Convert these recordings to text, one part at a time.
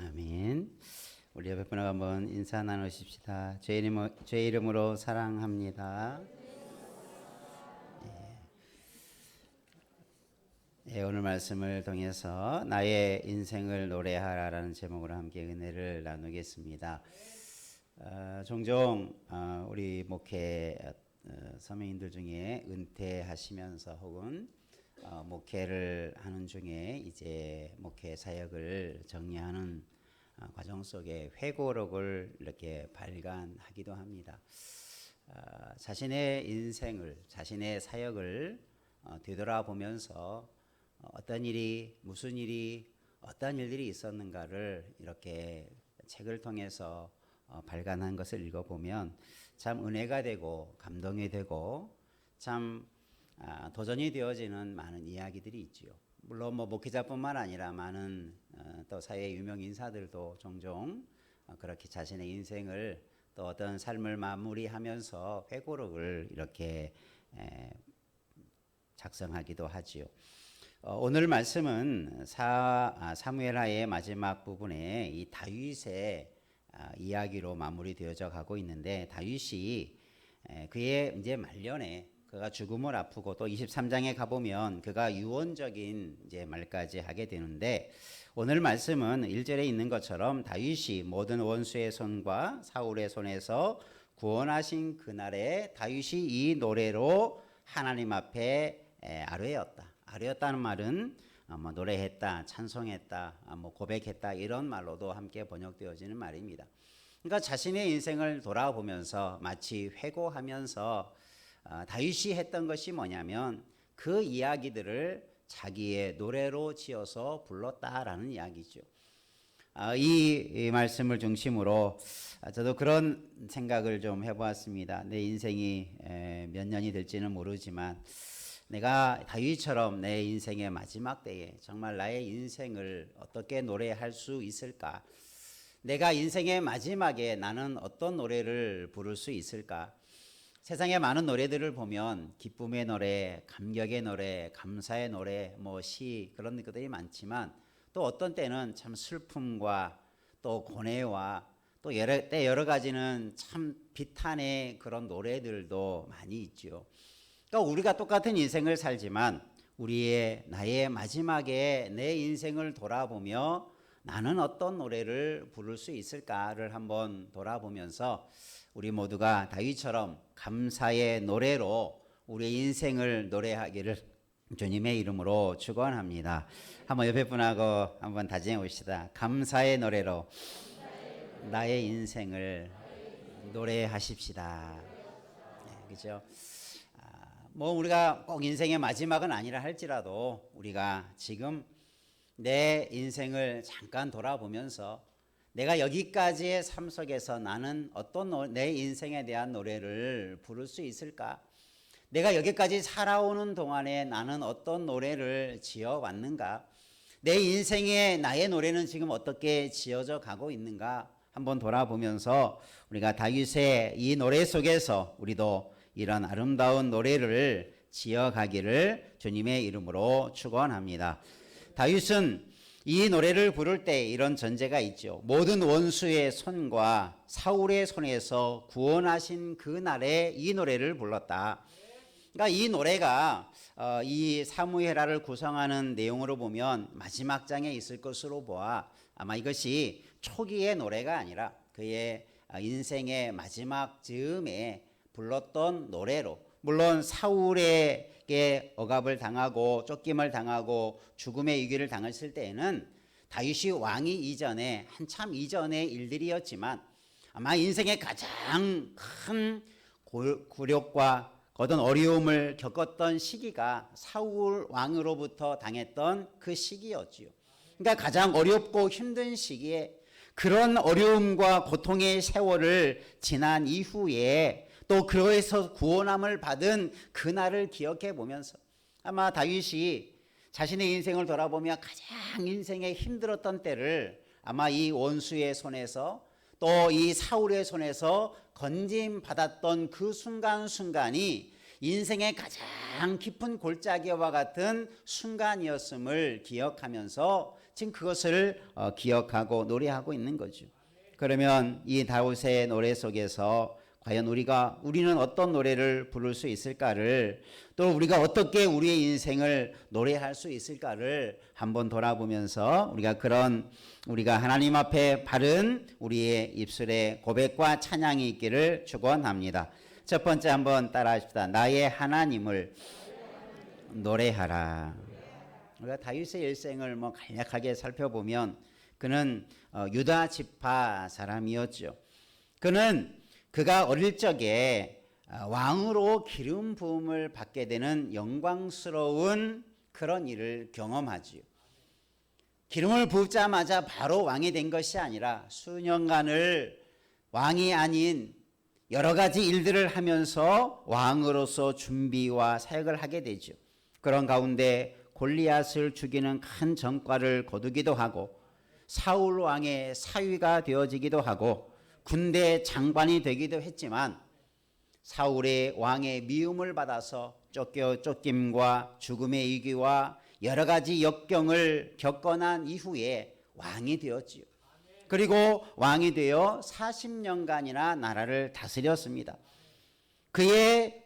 아멘. 우리 옆에 분하고 한번 인사 나누십시다. 제 이름으로 사랑합니다. 오늘 말씀을 통해서 나의 인생을 노래하라라는 제목으로 함께 은혜를 나누겠습니다. 종종 우리 목회 선배님들 중에 은퇴하시면서 혹은 목회를 하는 중에 이제 목회 사역을 정리하는 과정 속에 회고록을 이렇게 발간하기도 합니다. 자신의 인생을, 자신의 사역을 되돌아보면서 어떤 일이, 무슨 일이, 어떤 일들이 있었는가를 이렇게 책을 통해서 발간한 것을 읽어보면 참 은혜가 되고 감동이 되고 참 도전이 되어지는 많은 이야기들이 있지요. 물론 목회자뿐만 아니라 많은 또 사회 유명 인사들도 종종 그렇게 자신의 인생을 또 어떤 삶을 마무리하면서 회고록을 이렇게 작성하기도 하지요. 오늘 말씀은 사무엘하의 마지막 부분에 이 다윗의 이야기로 마무리되어져 가고 있는데, 다윗이 그의 이제 말년에 그가 죽음을 앞두고 또 23장에 가보면 그가 유언적인 이제 말까지 하게 되는데, 오늘 말씀은 1절에 있는 것처럼 다윗이 모든 원수의 손과 사울의 손에서 구원하신 그날에 다윗이 이 노래로 하나님 앞에 아뢰었다. 아뢰었다는 말은 노래했다, 찬송했다, 고백했다 이런 말로도 함께 번역되어지는 말입니다. 그러니까 자신의 인생을 돌아보면서 마치 회고하면서 다윗이 했던 것이 뭐냐면 그 이야기들을 자기의 노래로 지어서 불렀다라는 이야기죠. 이 말씀을 중심으로 저도 그런 생각을 좀 해보았습니다. 내 인생이 몇 년이 될지는 모르지만 내가 다윗처럼 내 인생의 마지막 때에 정말 나의 인생을 어떻게 노래할 수 있을까? 내가 인생의 마지막에 나는 어떤 노래를 부를 수 있을까? 세상에 많은 노래들을 보면 기쁨의 노래, 감격의 노래, 감사의 노래, 시 그런 것들이 많지만 또 어떤 때는 참 슬픔과 또 고뇌와 또 여러 가지는 참 비탄의 그런 노래들도 많이 있죠. 그러니까 우리가 똑같은 인생을 살지만 나의 마지막에 내 인생을 돌아보며 나는 어떤 노래를 부를 수 있을까를 한번 돌아보면서 우리 모두가 다윗처럼 감사의 노래로 우리의 인생을 노래하기를 주님의 이름으로 축원합니다. 한번 옆에 분하고 한번 다짐해 봅시다. 감사의 노래로 나의 인생을 노래하십시다. 그렇죠? 우리가 꼭 인생의 마지막은 아니라 할지라도 우리가 지금 내 인생을 잠깐 돌아보면서 내가 여기까지의 삶 속에서 나는 어떤 내 인생에 대한 노래를 부를 수 있을까? 내가 여기까지 살아오는 동안에 나는 어떤 노래를 지어왔는가? 내 인생에 나의 노래는 지금 어떻게 지어져 가고 있는가? 한번 돌아보면서 우리가 다윗의 이 노래 속에서 우리도 이런 아름다운 노래를 지어가기를 주님의 이름으로 축원합니다. 다윗은 이 노래를 부를 때 이런 전제가 있죠. 모든 원수의 손과 사울의 손에서 구원하신 그날에 이 노래를 불렀다. 그러니까 이 노래가 이 사무엘하를 구성하는 내용으로 보면 마지막 장에 있을 것으로 보아 아마 이것이 초기의 노래가 아니라 그의 인생의 마지막 즈음에 불렀던 노래로, 물론 사울에게 억압을 당하고 쫓김을 당하고 죽음의 위기를 당했을 때에는 다윗이 왕이 이전에 한참 이전의 일들이었지만 아마 인생의 가장 큰 굴욕과 어떤 어려움을 겪었던 시기가 사울 왕으로부터 당했던 그 시기였지요. 그러니까 가장 어렵고 힘든 시기에 그런 어려움과 고통의 세월을 지난 이후에 또 그에서 구원함을 받은 그날을 기억해 보면서 아마 다윗이 자신의 인생을 돌아보며 가장 인생에 힘들었던 때를 아마 이 원수의 손에서 또 이 사울의 손에서 건짐 받았던 그 순간순간이 인생의 가장 깊은 골짜기와 같은 순간이었음을 기억하면서 지금 그것을 기억하고 노래하고 있는 거죠. 그러면 이 다윗의 노래 속에서 과연 우리는 어떤 노래를 부를 수 있을까를, 또 우리가 어떻게 우리의 인생을 노래할 수 있을까를 한번 돌아보면서 우리가 하나님 앞에 바른 우리의 입술에 고백과 찬양이 있기를 축원합니다. 첫 번째 한번 따라하십시다. 나의 하나님을 노래하라. 우리가 다윗의 일생을 간략하게 살펴보면 그는 유다 지파 사람이었죠. 그가 어릴 적에 왕으로 기름 부음을 받게 되는 영광스러운 그런 일을 경험하지요. 기름을 부자마자 바로 왕이 된 것이 아니라 수년간을 왕이 아닌 여러 가지 일들을 하면서 왕으로서 준비와 사역을 하게 되죠. 그런 가운데 골리앗을 죽이는 큰 전과를 거두기도 하고 사울 왕의 사위가 되어지기도 하고 군대 장관이 되기도 했지만 사울의 왕의 미움을 받아서 쫓김과 죽음의 위기와 여러 가지 역경을 겪고 난 이후에 왕이 되었지요. 그리고 왕이 되어 40년간이나 나라를 다스렸습니다. 그의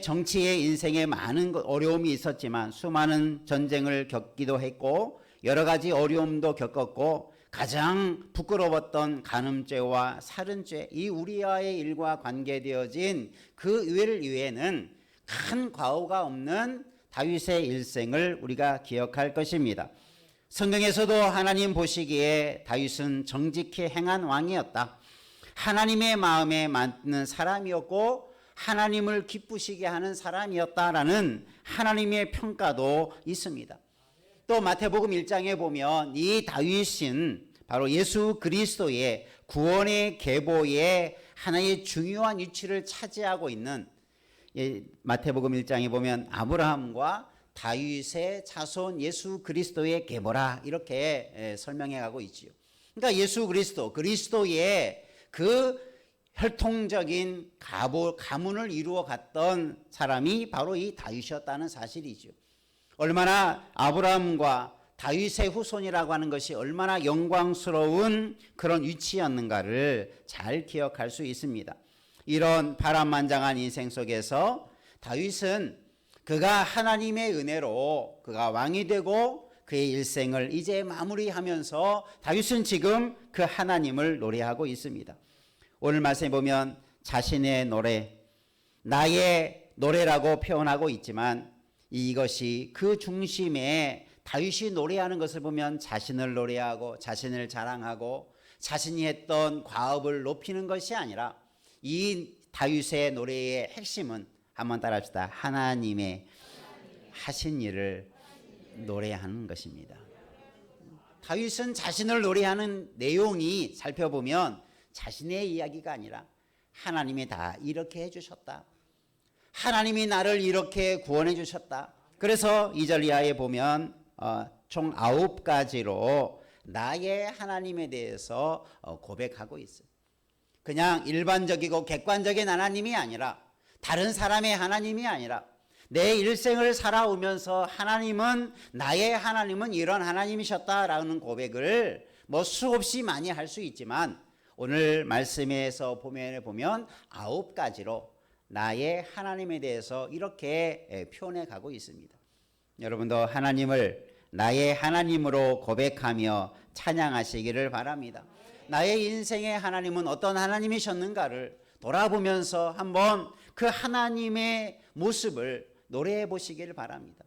정치의 인생에 많은 어려움이 있었지만 수많은 전쟁을 겪기도 했고 여러 가지 어려움도 겪었고 가장 부끄러웠던 간음죄와 살인죄, 이 우리아의 일과 관계되어진 그 일 이외에는 큰 과오가 없는 다윗의 일생을 우리가 기억할 것입니다. 성경에서도 하나님 보시기에 다윗은 정직히 행한 왕이었다. 하나님의 마음에 맞는 사람이었고 하나님을 기쁘시게 하는 사람이었다라는 하나님의 평가도 있습니다. 또 마태복음 1장에 보면 이 다윗은 바로 예수 그리스도의 구원의 계보의 하나의 중요한 위치를 차지하고 있는, 마태복음 1장에 보면 아브라함과 다윗의 자손 예수 그리스도의 계보라 이렇게 설명해 가고 있지요. 그러니까 예수 그리스도의 그 혈통적인 가문을 이루어 갔던 사람이 바로 이 다윗이었다는 사실이죠. 얼마나 아브라함과 다윗의 후손이라고 하는 것이 얼마나 영광스러운 그런 위치였는가를 잘 기억할 수 있습니다. 이런 파란만장한 인생 속에서 다윗은 그가 하나님의 은혜로 그가 왕이 되고 그의 일생을 이제 마무리하면서 다윗은 지금 그 하나님을 노래하고 있습니다. 오늘 말씀에 보면 자신의 노래, 나의 노래라고 표현하고 있지만 이것이 그 중심에 다윗이 노래하는 것을 보면 자신을 노래하고 자신을 자랑하고 자신이 했던 과업을 높이는 것이 아니라 이 다윗의 노래의 핵심은 한번 따라합시다. 하나님의 하신 일을 노래하는 것입니다. 다윗은 자신을 노래하는 내용이 살펴보면 자신의 이야기가 아니라 하나님이 다 이렇게 해주셨다. 하나님이 나를 이렇게 구원해 주셨다. 그래서 2절 이하에 보면 총 9가지로 나의 하나님에 대해서 고백하고 있어요. 그냥 일반적이고 객관적인 하나님이 아니라 다른 사람의 하나님이 아니라 내 일생을 살아오면서 나의 하나님은 이런 하나님이셨다라는 고백을 수없이 많이 할 수 있지만 오늘 말씀에서 보면 9가지로 나의 하나님에 대해서 이렇게 표현해 가고 있습니다. 여러분도 하나님을 나의 하나님으로 고백하며 찬양하시기를 바랍니다. 나의 인생의 하나님은 어떤 하나님이셨는가를 돌아보면서 한번 그 하나님의 모습을 노래해 보시기를 바랍니다.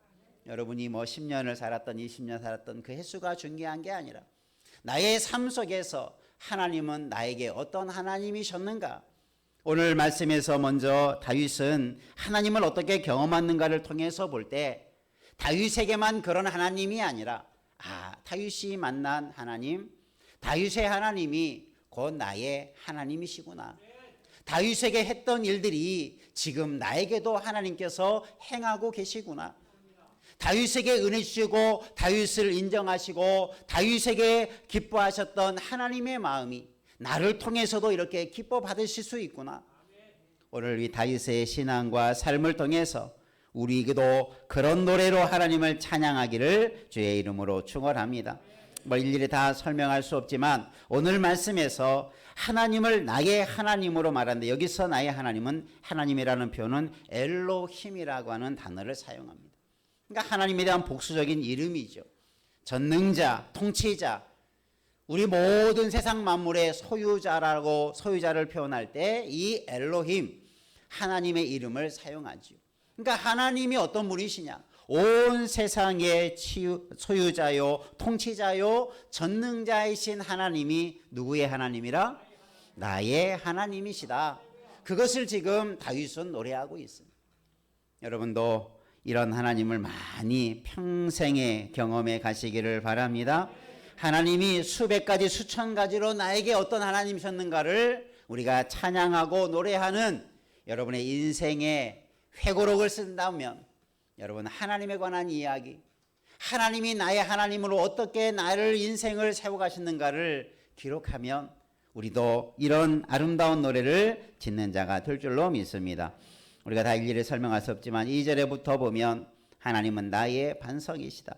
여러분이 10년을 살았던 20년 살았던 그 횟수가 중요한 게 아니라 나의 삶 속에서 하나님은 나에게 어떤 하나님이셨는가. 오늘 말씀에서 먼저 다윗은 하나님을 어떻게 경험했는가를 통해서 볼 때 다윗에게만 그런 하나님이 아니라 다윗이 만난 하나님, 다윗의 하나님이 곧 나의 하나님이시구나. 다윗에게 했던 일들이 지금 나에게도 하나님께서 행하고 계시구나. 다윗에게 은혜 주시고 다윗을 인정하시고 다윗에게 기뻐하셨던 하나님의 마음이 나를 통해서도 이렇게 기뻐 받으실 수 있구나. 오늘 이 다윗의 신앙과 삶을 통해서 우리에게도 그런 노래로 하나님을 찬양하기를 주의 이름으로 축원합니다. 뭐 일일이 다 설명할 수 없지만 오늘 말씀에서 하나님을 나의 하나님으로 말하는데 여기서 나의 하나님은 하나님이라는 표현은 엘로힘이라고 하는 단어를 사용합니다. 그러니까 하나님에 대한 복수적인 이름이죠. 전능자, 통치자, 우리 모든 세상 만물의 소유자를 표현할 때 이 엘로힘 하나님의 이름을 사용하죠. 그러니까 하나님이 어떤 분이시냐? 온 세상의 소유자요, 통치자요, 전능자이신 하나님이 누구의 하나님이라? 나의 하나님이시다. 그것을 지금 다윗은 노래하고 있습니다. 여러분도 이런 하나님을 많이 평생에 경험해 가시기를 바랍니다. 하나님이 수백 가지 수천 가지로 나에게 어떤 하나님이셨는가를 우리가 찬양하고 노래하는 여러분의 인생의 회고록을 쓴다면 여러분 하나님에 관한 이야기, 하나님이 나의 하나님으로 어떻게 나를 인생을 세워가시는가를 기록하면 우리도 이런 아름다운 노래를 짓는 자가 될 줄로 믿습니다. 우리가 다 일일이 설명할 수 없지만 2절에부터 보면 하나님은 나의 반석이시다.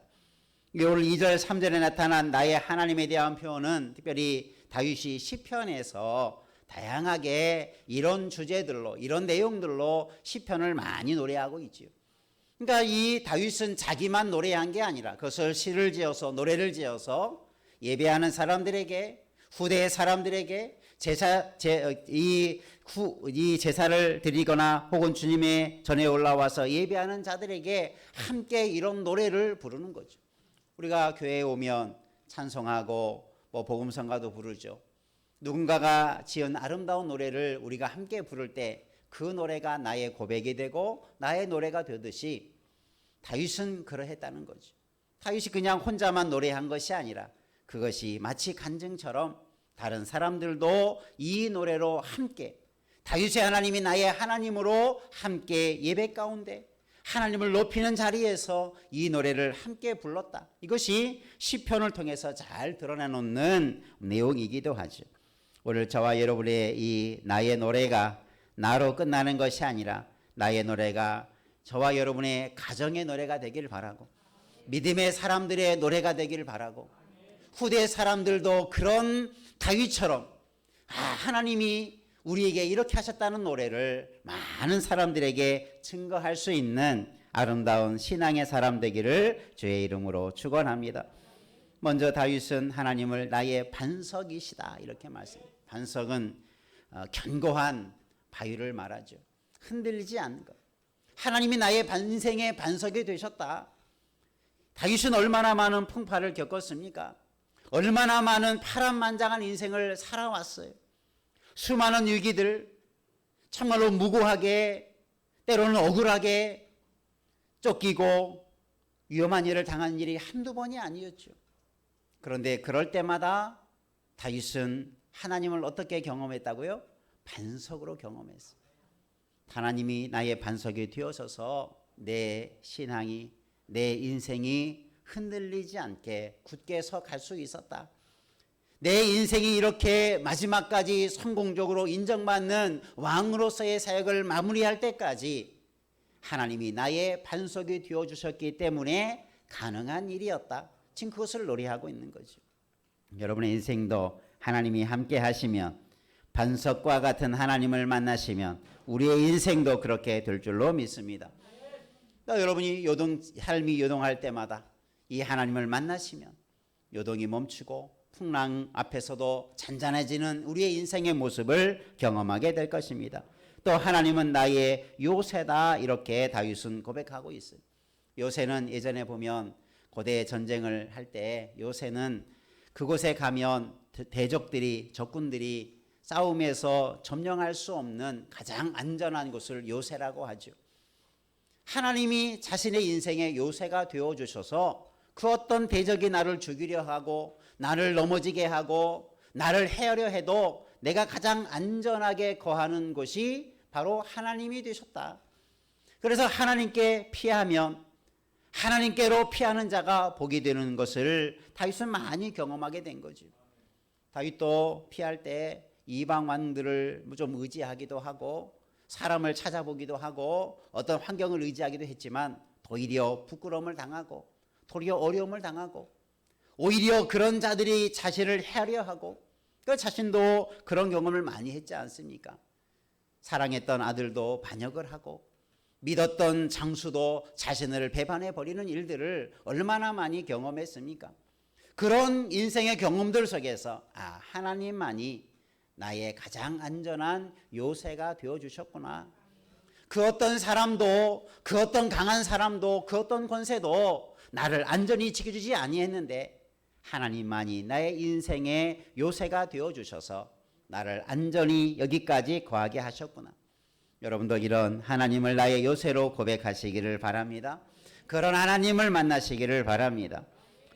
오늘 2절 3절에 나타난 나의 하나님에 대한 표현은 특별히 다윗이 시편에서 다양하게 이런 주제들로 이런 내용들로 시편을 많이 노래하고 있지요. 그러니까 이 다윗은 자기만 노래한 게 아니라 그것을 시를 지어서 노래를 지어서 예배하는 사람들에게 후대의 사람들에게 이 제사를 드리거나 혹은 주님의 전에 올라와서 예배하는 자들에게 함께 이런 노래를 부르는 거죠. 우리가 교회에 오면 찬송하고 복음성가도 부르죠. 누군가가 지은 아름다운 노래를 우리가 함께 부를 때 그 노래가 나의 고백이 되고 나의 노래가 되듯이 다윗은 그러했다는 거죠. 다윗이 그냥 혼자만 노래한 것이 아니라 그것이 마치 간증처럼 다른 사람들도 이 노래로 함께 다윗의 하나님이 나의 하나님으로 함께 예배 가운데 하나님을 높이는 자리에서 이 노래를 함께 불렀다. 이것이 시편을 통해서 잘 드러내놓는 내용이기도 하죠. 오늘 저와 여러분의 이 나의 노래가 나로 끝나는 것이 아니라 나의 노래가 저와 여러분의 가정의 노래가 되길 바라고 믿음의 사람들의 노래가 되길 바라고 후대 사람들도 그런 다윗처럼 하나님이 우리에게 이렇게 하셨다는 노래를 많은 사람들에게 증거할 수 있는 아름다운 신앙의 사람 되기를 주의 이름으로 축원합니다. 먼저 다윗은 하나님을 나의 반석이시다 이렇게 말씀합니다. 반석은 견고한 바위를 말하죠. 흔들리지 않는 것. 하나님이 나의 인생의 반석이 되셨다. 다윗은 얼마나 많은 풍파를 겪었습니까? 얼마나 많은 파란만장한 인생을 살아왔어요. 수많은 위기들, 정말로 무고하게 때로는 억울하게 쫓기고 위험한 일을 당한 일이 한두 번이 아니었죠. 그런데 그럴 때마다 다윗은 하나님을 어떻게 경험했다고요? 반석으로 경험했어요. 하나님이 나의 반석이 되어서서 내 신앙이 내 인생이 흔들리지 않게 굳게 서 갈 수 있었다. 내 인생이 이렇게 마지막까지 성공적으로 인정받는 왕으로서의 사역을 마무리할 때까지 하나님이 나의 반석이 되어주셨기 때문에 가능한 일이었다. 지금 그것을 노래하고 있는 거죠. 여러분의 인생도 하나님이 함께 하시면 반석과 같은 하나님을 만나시면 우리의 인생도 그렇게 될 줄로 믿습니다. 그러니까 여러분이 삶이 요동할 때마다 이 하나님을 만나시면 요동이 멈추고 풍랑 앞에서도 잔잔해지는 우리의 인생의 모습을 경험하게 될 것입니다. 또 하나님은 나의 요새다 이렇게 다윗은 고백하고 있어요. 요새는 예전에 보면 고대 전쟁을 할 때 요새는 그곳에 가면 대적들이 적군들이 싸움에서 점령할 수 없는 가장 안전한 곳을 요새라고 하죠. 하나님이 자신의 인생의 요새가 되어주셔서 그 어떤 대적이 나를 죽이려 하고 나를 넘어지게 하고 나를 해하려 해도 내가 가장 안전하게 거하는 곳이 바로 하나님이 되셨다. 그래서 하나님께 피하면 하나님께로 피하는 자가 복이 되는 것을 다윗은 많이 경험하게 된 거죠. 다윗도 피할 때 이방 왕들을 좀 의지하기도 하고 사람을 찾아보기도 하고 어떤 환경을 의지하기도 했지만 도리어 부끄러움을 당하고 도리어 어려움을 당하고 오히려 그런 자들이 자신을 헤아려 하고 그 자신도 그런 경험을 많이 했지 않습니까? 사랑했던 아들도 반역을 하고 믿었던 장수도 자신을 배반해 버리는 일들을 얼마나 많이 경험했습니까? 그런 인생의 경험들 속에서 하나님만이 나의 가장 안전한 요새가 되어주셨구나. 그 어떤 사람도 그 어떤 강한 사람도 그 어떤 권세도 나를 안전히 지켜주지 아니했는데 하나님만이 나의 인생의 요새가 되어주셔서 나를 안전히 여기까지 거하게 하셨구나. 여러분도 이런 하나님을 나의 요새로 고백하시기를 바랍니다. 그런 하나님을 만나시기를 바랍니다.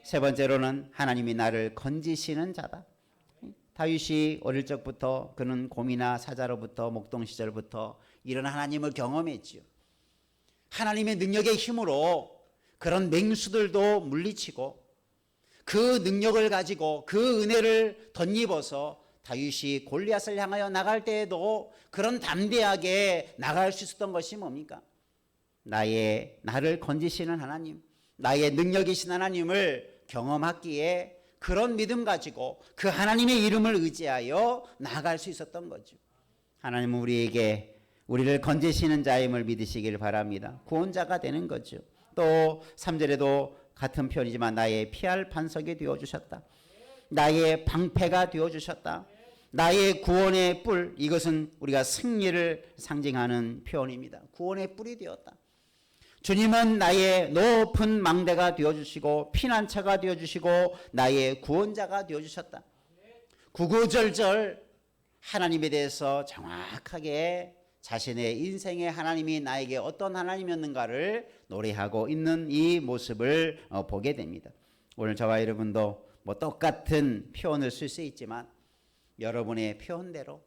세 번째로는 하나님이 나를 건지시는 자다. 다윗이 어릴 적부터 그는 곰이나 사자로부터 목동 시절부터 이런 하나님을 경험했지요. 하나님의 능력의 힘으로 그런 맹수들도 물리치고 그 능력을 가지고 그 은혜를 덧입어서 다윗이 골리앗을 향하여 나갈 때에도 그런 담대하게 나갈 수 있었던 것이 뭡니까? 나를 건지시는 하나님, 나의 능력이신 하나님을 경험하기에 그런 믿음 가지고 그 하나님의 이름을 의지하여 나아갈 수 있었던 거죠. 하나님은 우리를 건지시는 자임을 믿으시길 바랍니다. 구원자가 되는 거죠. 또 3절에도 같은 표현이지만 나의 피할 반석이 되어주셨다. 나의 방패가 되어주셨다. 나의 구원의 뿔, 이것은 우리가 승리를 상징하는 표현입니다. 구원의 뿔이 되었다. 주님은 나의 높은 망대가 되어주시고 피난처가 되어주시고 나의 구원자가 되어주셨다. 구구절절 하나님에 대해서 정확하게 자신의 인생의 하나님이 나에게 어떤 하나님이었는가를 노래하고 있는 이 모습을 보게 됩니다. 오늘 저와 여러분도 똑같은 표현을 쓸 수 있지만 여러분의 표현대로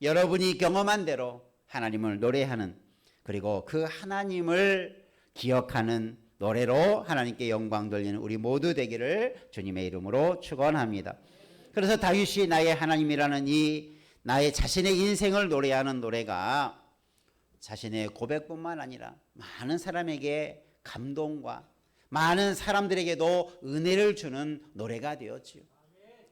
여러분이 경험한 대로 하나님을 노래하는 그리고 그 하나님을 기억하는 노래로 하나님께 영광 돌리는 우리 모두 되기를 주님의 이름으로 축원합니다. 그래서 다윗이 나의 하나님이라는 이 나의 자신의 인생을 노래하는 노래가 자신의 고백뿐만 아니라 많은 사람에게 감동과 많은 사람들에게도 은혜를 주는 노래가 되었지요.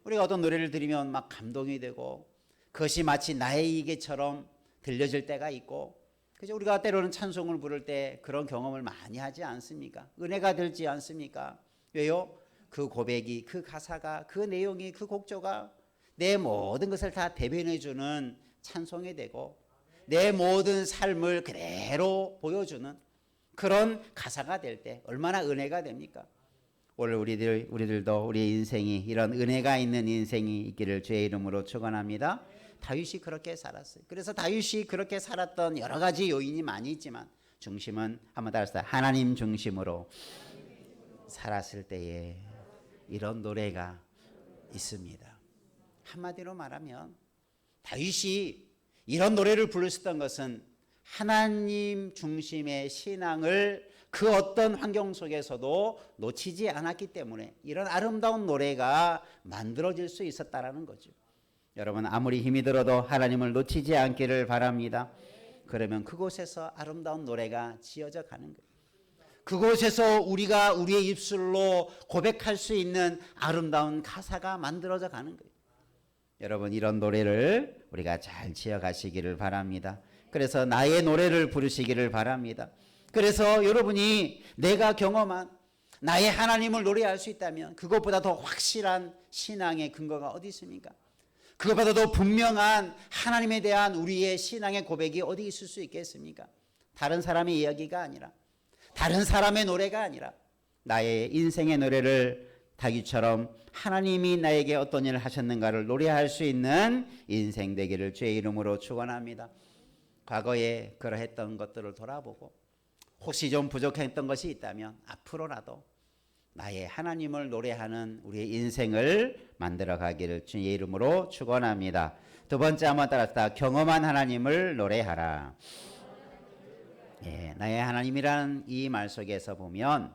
우리가 어떤 노래를 들으면 막 감동이 되고 그것이 마치 나의 얘기처럼 들려질 때가 있고 그죠? 우리가 때로는 찬송을 부를 때 그런 경험을 많이 하지 않습니까? 은혜가 되지 않습니까? 왜요? 그 고백이, 그 가사가, 그 내용이, 그 곡조가 내 모든 것을 다 대변해주는 찬송이 되고 내 모든 삶을 그대로 보여주는 그런 가사가 될 때 얼마나 은혜가 됩니까? 오늘 우리들도 우리의 인생이 이런 은혜가 있는 인생이 있기를 주의 이름으로 축원합니다. 다윗이 그렇게 살았어요. 그래서 다윗이 그렇게 살았던 여러 가지 요인이 많이 있지만 중심은 한번 따라서 하나님 중심으로 살았을 때에 이런 노래가 있습니다. 한마디로 말하면 다윗이 이런 노래를 불렀었던 것은 하나님 중심의 신앙을 그 어떤 환경 속에서도 놓치지 않았기 때문에 이런 아름다운 노래가 만들어질 수 있었다라는 거죠. 여러분 아무리 힘이 들어도 하나님을 놓치지 않기를 바랍니다. 그러면 그곳에서 아름다운 노래가 지어져 가는 거예요. 그곳에서 우리가 우리의 입술로 고백할 수 있는 아름다운 가사가 만들어져 가는 거예요. 여러분 이런 노래를 우리가 잘 지어가시기를 바랍니다. 그래서 나의 노래를 부르시기를 바랍니다. 그래서 여러분이 내가 경험한 나의 하나님을 노래할 수 있다면 그것보다 더 확실한 신앙의 근거가 어디 있습니까? 그것보다 더 분명한 하나님에 대한 우리의 신앙의 고백이 어디 있을 수 있겠습니까? 다른 사람의 이야기가 아니라 다른 사람의 노래가 아니라 나의 인생의 노래를 다윗처럼 하나님이 나에게 어떤 일을 하셨는가를 노래할 수 있는 인생 되기를 주의 이름으로 축원합니다. 과거에 그러했던 것들을 돌아보고 혹시 좀 부족했던 것이 있다면 앞으로라도 나의 하나님을 노래하는 우리의 인생을 만들어 가기를 주의 이름으로 축원합니다. 두 번째 한번 따라서 경험한 하나님을 노래하라. 나의 하나님이라는 이 말 속에서 보면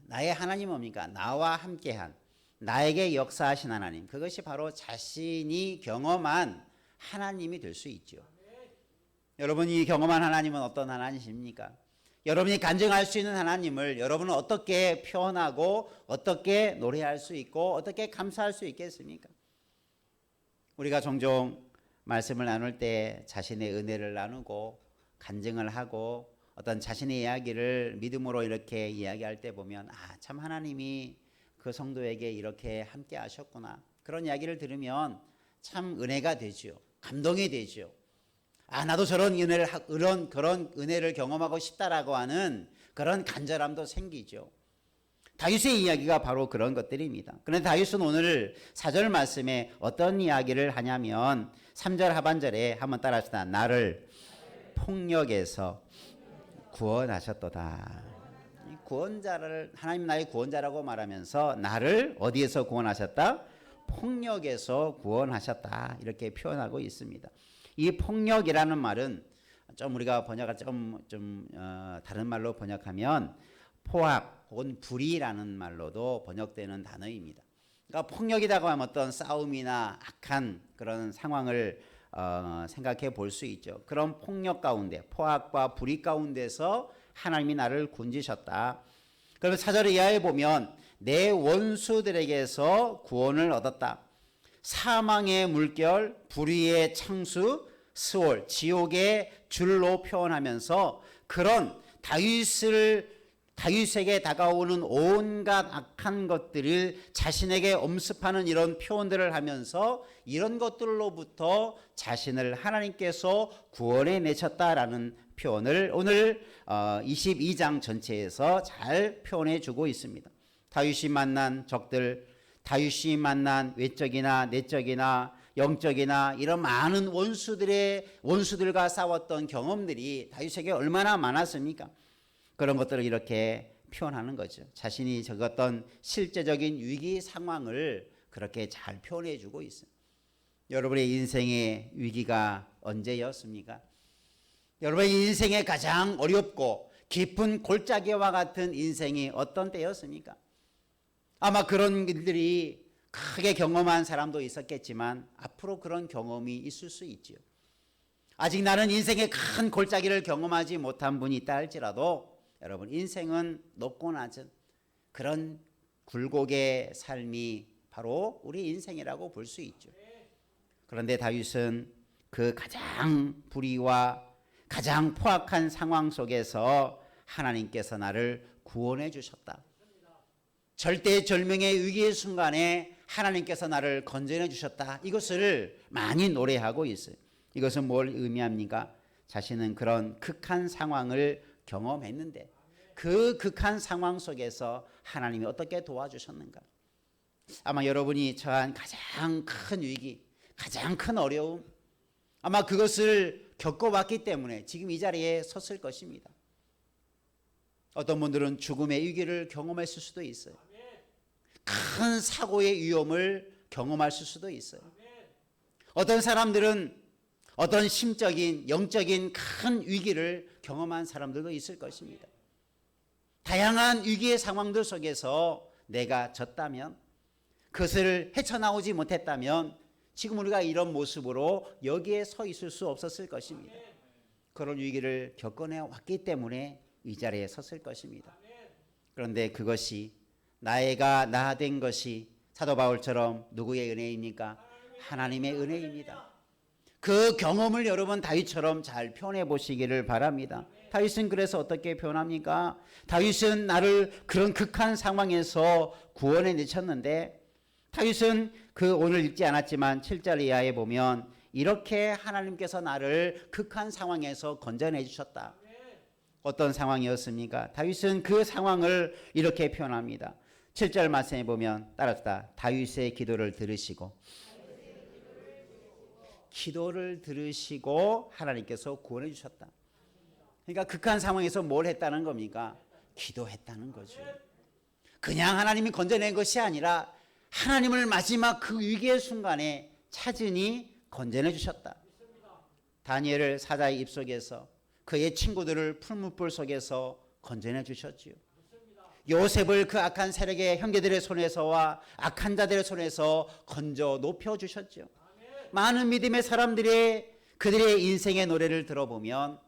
나의 하나님 뭡니까? 나와 함께한 나에게 역사하신 하나님, 그것이 바로 자신이 경험한 하나님이 될 수 있죠. 여러분이 경험한 하나님은 어떤 하나님이십니까? 여러분이 간증할 수 있는 하나님을 여러분은 어떻게 표현하고 어떻게 노래할 수 있고 어떻게 감사할 수 있겠습니까? 우리가 종종 말씀을 나눌 때 자신의 은혜를 나누고 간증을 하고 어떤 자신의 이야기를 믿음으로 이렇게 이야기할 때 보면 참 하나님이 그 성도에게 이렇게 함께 하셨구나. 그런 이야기를 들으면 참 은혜가 되죠. 감동이 되죠. 나도 저런 그런 은혜를 경험하고 싶다라고 하는 그런 간절함도 생기죠. 다윗의 이야기가 바로 그런 것들입니다. 그런데 다윗은 오늘 4절 말씀에 어떤 이야기를 하냐면 3절 하반절에 한번 따라합시다. 나를 폭력에서 구원하셨도다. 구원자를 하나님 나의 구원자라고 말하면서 나를 어디에서 구원하셨다? 폭력에서 구원하셨다. 이렇게 표현하고 있습니다. 이 폭력이라는 말은 좀 우리가 번역을 다른 말로 번역하면 포악 혹은 불의라는 말로도 번역되는 단어입니다. 그러니까 폭력이라고 하면 어떤 싸움이나 악한 그런 상황을 생각해 볼 수 있죠. 그런 폭력 가운데 포악과 불의 가운데서 하나님이 나를 건지셨다. 그러면 4절 이하에 보면 내 원수들에게서 구원을 얻었다. 사망의 물결, 불의의 창수, 스올, 지옥의 줄로 표현하면서 그런 다윗에게 다가오는 온갖 악한 것들을 자신에게 엄습하는 이런 표현들을 하면서 이런 것들로부터 자신을 하나님께서 구원해 내셨다라는 표현을 오늘 22장 전체에서 잘 표현해 주고 있습니다. 다윗이 만난 적들, 다윗이 만난 외적이나 내적이나 영적이나 이런 많은 원수들과 싸웠던 경험들이 다윗에게 얼마나 많았습니까? 그런 것들을 이렇게 표현하는 거죠. 자신이 적었던 실제적인 위기 상황을 그렇게 잘 표현해 주고 있어요. 여러분의 인생의 위기가 언제였습니까? 여러분의 인생의 가장 어렵고 깊은 골짜기와 같은 인생이 어떤 때였습니까? 아마 그런 일들이 크게 경험한 사람도 있었겠지만 앞으로 그런 경험이 있을 수 있지요. 아직 나는 인생의 큰 골짜기를 경험하지 못한 분이 있다 할지라도 여러분 인생은 높고 낮은 그런 굴곡의 삶이 바로 우리 인생이라고 볼 수 있죠. 그런데 다윗은 그 가장 불의와 가장 포악한 상황 속에서 하나님께서 나를 구원해 주셨다. 절대절명의 위기의 순간에 하나님께서 나를 건져내 주셨다. 이것을 많이 노래하고 있어요. 이것은 뭘 의미합니까? 자신은 그런 극한 상황을 경험했는데 그 극한 상황 속에서 하나님이 어떻게 도와주셨는가? 아마 여러분이 처한 가장 큰 위기, 가장 큰 어려움, 아마 그것을 겪어봤기 때문에 지금 이 자리에 섰을 것입니다. 어떤 분들은 죽음의 위기를 경험했을 수도 있어요. 큰 사고의 위험을 경험했을 수도 있어요. 어떤 사람들은 어떤 심적인 영적인 큰 위기를 경험한 사람들도 있을 것입니다. 다양한 위기의 상황들 속에서 내가 졌다면, 그것을 헤쳐나오지 못했다면 지금 우리가 이런 모습으로 여기에 서 있을 수 없었을 것입니다. 그런 위기를 겪어내 왔기 때문에 이 자리에 섰을 것입니다. 그런데 그것이 나가 나 된 것이 사도 바울처럼 누구의 은혜입니까? 하나님의 은혜입니다. 그 경험을 여러분 다윗처럼 잘 표현해 보시기를 바랍니다. 다윗은 그래서 어떻게 표현합니까? 다윗은 나를 그런 극한 상황에서 구원해 내셨는데, 다윗은 그 오늘 읽지 않았지만 7절 이하에 보면 이렇게 하나님께서 나를 극한 상황에서 건져내 주셨다. 어떤 상황이었습니까? 다윗은 그 상황을 이렇게 표현합니다. 7절 말씀에 보면 따라합시다. 다윗의 기도를 들으시고 하나님께서 구원해 주셨다. 그러니까 극한 상황에서 뭘 했다는 겁니까? 기도했다는 거죠. 그냥 하나님이 건져낸 것이 아니라 하나님을 마지막 그 위기의 순간에 찾으니 건져내 주셨다. 다니엘을 사자의 입속에서 그의 친구들을 풀무불 속에서 건져내 주셨지요. 요셉을 그 악한 세력의 형제들의 손에서와 악한 자들의 손에서 건져 높여 주셨죠. 많은 믿음의 사람들의 그들의 인생의 노래를 들어보면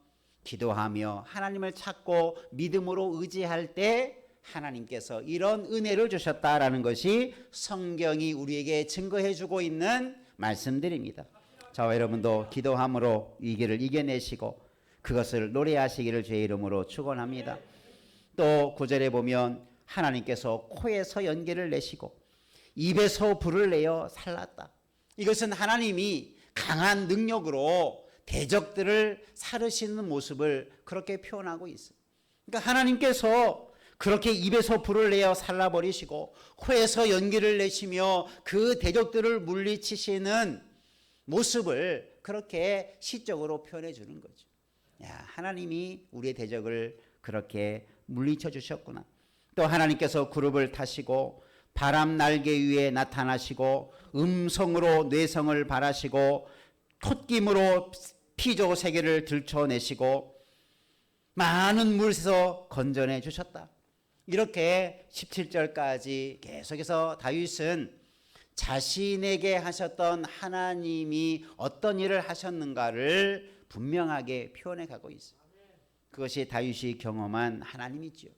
기도하며 하나님을 찾고 믿음으로 의지할 때 하나님께서 이런 은혜를 주셨다라는 것이 성경이 우리에게 증거해 주고 있는 말씀들입니다. 저와 여러분도 기도함으로 이 길을 이겨내시고 그것을 노래하시기를 주의 이름으로 축원합니다. 또 9절에 보면 하나님께서 코에서 연기를 내시고 입에서 불을 내어 살랐다. 이것은 하나님이 강한 능력으로 대적들을 사르시는 모습을 그렇게 표현하고 있어요. 그러니까 하나님께서 그렇게 입에서 불을 내어 살라버리시고 코에서 연기를 내시며 그 대적들을 물리치시는 모습을 그렇게 시적으로 표현해 주는 거죠. 야, 하나님이 우리의 대적을 그렇게 물리쳐 주셨구나. 또 하나님께서 구름을 타시고 바람 날개 위에 나타나시고 음성으로 뇌성을 발하시고 톳김으로 피조 세계를 들춰내시고 많은 물에서 건져내 주셨다. 이렇게 17절까지 계속해서 다윗은 자신에게 하셨던 하나님이 어떤 일을 하셨는가를 분명하게 표현해 가고 있어요. 그것이 다윗이 경험한 하나님이지요.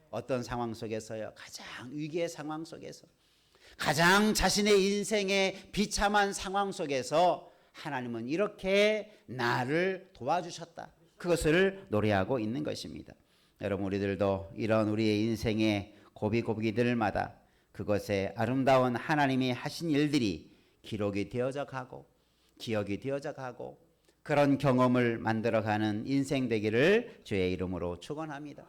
어떤 상황 속에서요, 가장 위기의 상황 속에서, 가장 자신의 인생의 비참한 상황 속에서 하나님은 이렇게 나를 도와주셨다. 그것을 노래하고 있는 것입니다. 여러분, 우리들도 이런 우리의 인생의 고비고비들마다 그것에 아름다운 하나님이 하신 일들이 기록이 되어져 가고 기억이 되어져 가고 그런 경험을 만들어가는 인생 되기를 주의 이름으로 축원합니다.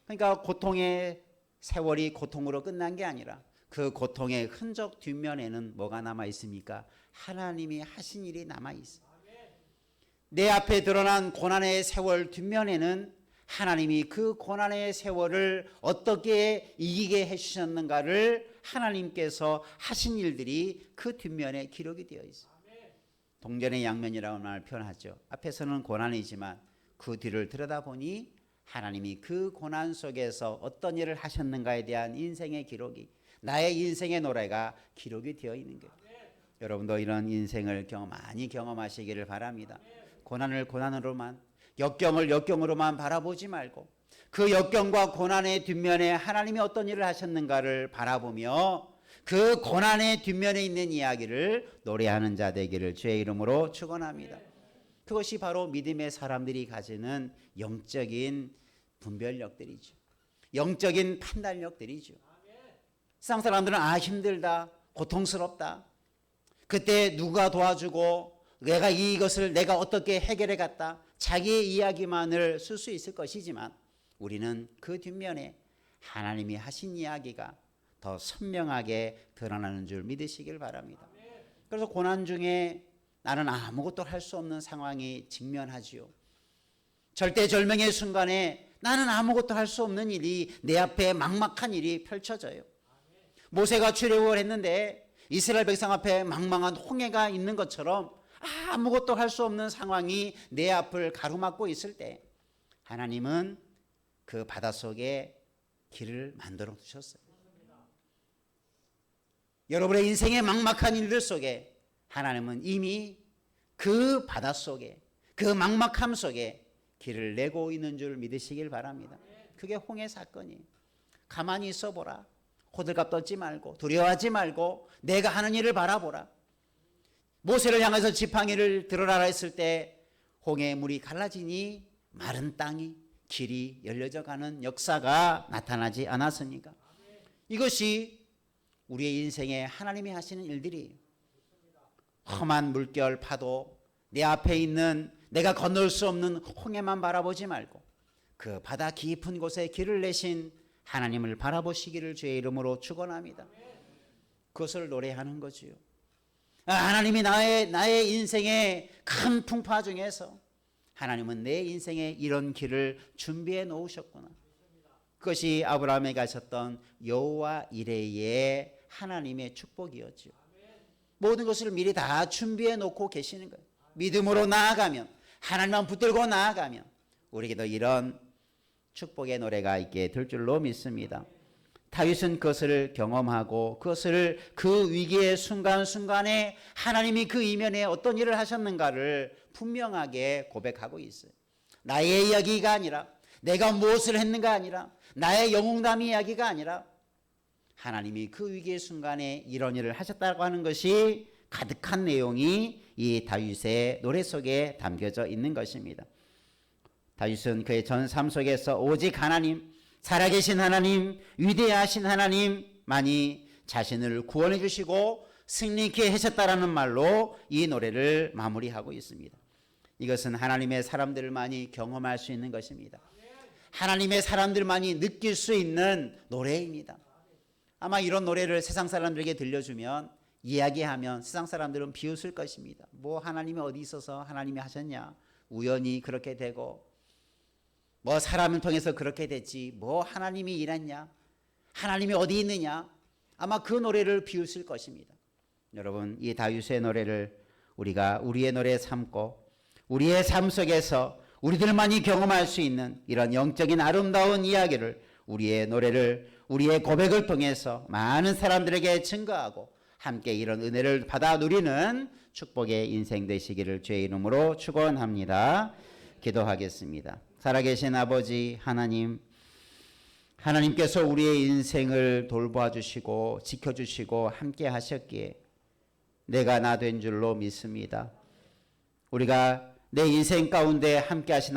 그러니까 고통의 세월이 고통으로 끝난 게 아니라 그 고통의 흔적 뒷면에는 뭐가 남아 있습니까? 하나님이 하신 일이 남아 있어. 내 앞에 드러난 고난의 세월 뒷면에는 하나님이 그 고난의 세월을 어떻게 이기게 해주셨는가를 하나님께서 하신 일들이 그 뒷면에 기록이 되어 있어. 동전의 양면이라고 말을 표현하죠. 앞에서는 고난이지만 그 뒤를 들여다보니 하나님이 그 고난 속에서 어떤 일을 하셨는가에 대한 인생의 기록이, 나의 인생의 노래가 기록이 되어 있는 거예요. 여러분도 이런 인생을 많이 경험하시기를 바랍니다. 고난을 고난으로만, 역경을 역경으로만 바라보지 말고 그 역경과 고난의 뒷면에 하나님이 어떤 일을 하셨는가를 바라보며 그 고난의 뒷면에 있는 이야기를 노래하는 자 되기를 주의 이름으로 축원합니다. 그것이 바로 믿음의 사람들이 가지는 영적인 분별력들이죠. 영적인 판단력들이죠. 세상 사람들은 힘들다, 고통스럽다, 그때 누가 도와주고 내가 이것을 내가 어떻게 해결해 갔다, 자기의 이야기만을 쓸 수 있을 것이지만 우리는 그 뒷면에 하나님이 하신 이야기가 더 선명하게 드러나는 줄 믿으시길 바랍니다. 그래서 고난 중에 나는 아무것도 할 수 없는 상황이 직면하지요. 절대절명의 순간에 나는 아무것도 할 수 없는 일이, 내 앞에 막막한 일이 펼쳐져요. 모세가 출애굽을 했는데 이스라엘 백성 앞에 망망한 홍해가 있는 것처럼 아무것도 할 수 없는 상황이 내 앞을 가로막고 있을 때 하나님은 그 바닷속에 길을 만들어 두셨어요. 여러분의 인생의 막막한 일들 속에 하나님은 이미 그 바닷속에, 그 막막함 속에 길을 내고 있는 줄 믿으시길 바랍니다. 그게 홍해 사건이에요. 가만히 있어 보라. 호들갑 떨지 말고 두려워하지 말고 내가 하는 일을 바라보라. 모세를 향해서 지팡이를 들어라 했을 때 홍해의 물이 갈라지니 마른 땅이, 길이 열려져 가는 역사가 나타나지 않았습니까? 이것이 우리의 인생에 하나님이 하시는 일들이에요. 험한 물결 파도, 내 앞에 있는 내가 건널 수 없는 홍해만 바라보지 말고 그 바다 깊은 곳에 길을 내신 하나님을 바라보시기를 주의 이름으로 축원합니다. 그것을 노래하는 거지요. 하나님이 나의 인생의 큰 풍파 중에서 하나님은 내 인생에 이런 길을 준비해 놓으셨구나. 그것이 아브라함에게 하셨던 여호와 이레의 하나님의 축복이었죠. 모든 것을 미리 다 준비해 놓고 계시는 거예요. 믿음으로 나아가면, 하나님만 붙들고 나아가면 우리에게도 이런 축복의 노래가 있게 될 줄로 믿습니다. 다윗은 그것을 경험하고 그것을 그 위기의 순간순간에 하나님이 그 이면에 어떤 일을 하셨는가를 분명하게 고백하고 있어요. 나의 이야기가 아니라, 내가 무엇을 했는가 아니라, 나의 영웅담 이야기가 아니라 하나님이 그 위기의 순간에 이런 일을 하셨다고 하는 것이 가득한 내용이 이 다윗의 노래 속에 담겨져 있는 것입니다. 다윗은 그의 전 삶 속에서 오직 하나님, 살아계신 하나님, 위대하신 하나님만이 자신을 구원해 주시고 승리케 하셨다라는 말로 이 노래를 마무리하고 있습니다. 이것은 하나님의 사람들만이 경험할 수 있는 것입니다. 하나님의 사람들만이 느낄 수 있는 노래입니다. 아마 이런 노래를 세상 사람들에게 들려주면, 이야기하면 세상 사람들은 비웃을 것입니다. 뭐 하나님이 어디 있어서 하나님이 하셨냐, 우연히 그렇게 되고, 뭐 사람을 통해서 그렇게 됐지, 뭐 하나님이 일했냐, 하나님이 어디 있느냐, 아마 그 노래를 비웃을 것입니다. 여러분, 이 다윗의 노래를 우리가 우리의 노래에 삼고 우리의 삶 속에서 우리들만이 경험할 수 있는 이런 영적인 아름다운 이야기를, 우리의 노래를, 우리의 고백을 통해서 많은 사람들에게 증거하고 함께 이런 은혜를 받아 누리는 축복의 인생 되시기를 주의 이름으로 축원합니다. 기도하겠습니다. 살아계신 아버지 하나님, 하나님께서 우리의 인생을 돌봐 주시고 지켜주시고 함께 하셨기에 내가 나 된 줄로 믿습니다. 우리가 내 인생 가운데 함께 하신